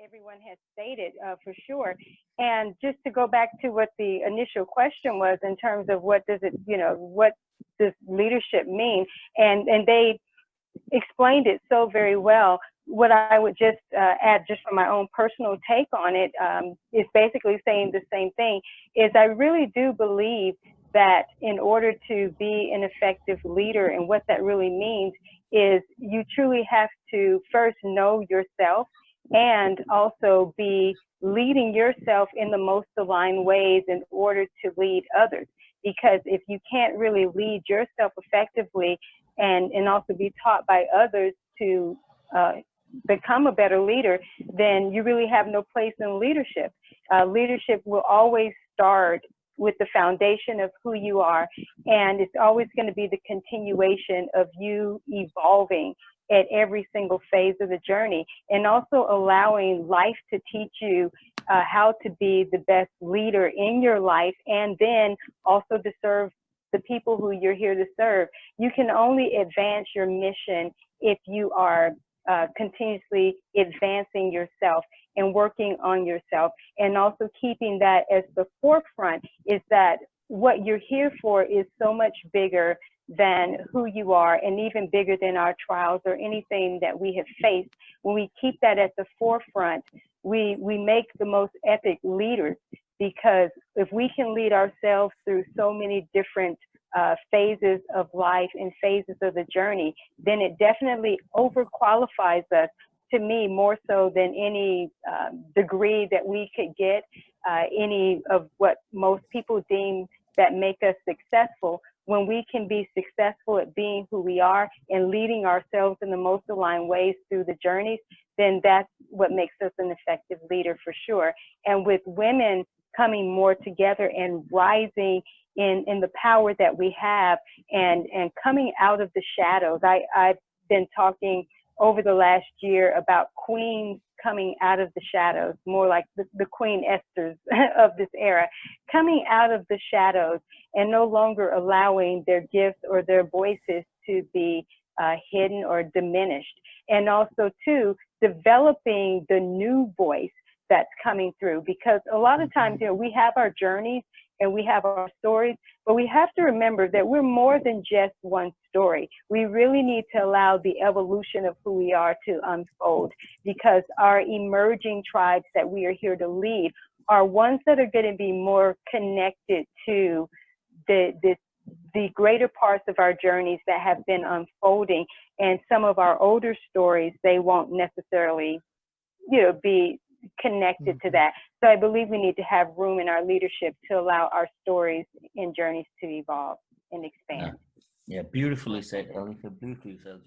everyone has stated, for sure. And just to go back to what the initial question was in terms of what does it, what does leadership mean? And they explained it so very well. What I would just add, just from my own personal take on it, is basically saying the same thing, is I really do believe that in order to be an effective leader, and what that really means is you truly have to first know yourself and also be leading yourself in the most aligned ways in order to lead others. Because if you can't really lead yourself effectively and also be taught by others to become a better leader, then you really have no place in leadership. Leadership will always start with the foundation of who you are, and it's always going to be the continuation of you evolving at every single phase of the journey, and also allowing life to teach you how to be the best leader in your life, and then also to serve the people who you're here to serve. You can only advance your mission if you are continuously advancing yourself and working on yourself, and also keeping that as the forefront, is that what you're here for is so much bigger than who you are, and even bigger than our trials or anything that we have faced. When we keep that at the forefront, we make the most epic leaders, because if we can lead ourselves through so many different phases of life and phases of the journey, then it definitely overqualifies us, to me, more so than any degree that we could get, any of what most people deem that make us successful. When we can be successful at being who we are and leading ourselves in the most aligned ways through the journeys, then that's what makes us an effective leader for sure. And with women coming more together and rising in the power that we have, and coming out of the shadows. I've been talking over the last year about queens coming out of the shadows, more like the Queen Esthers of this era, coming out of the shadows and no longer allowing their gifts or their voices to be hidden or diminished. And also, too, developing the new voice that's coming through, because a lot of times, we have our journeys and we have our stories, but we have to remember that we're more than just one story. We really need to allow the evolution of who we are to unfold, because our emerging tribes that we are here to lead are ones that are going to be more connected to the greater parts of our journeys that have been unfolding. And some of our older stories, they won't necessarily, be connected to that. So I believe we need to have room in our leadership to allow our stories and journeys to evolve and expand. Yeah, beautifully said, Elifah. Beautifully said.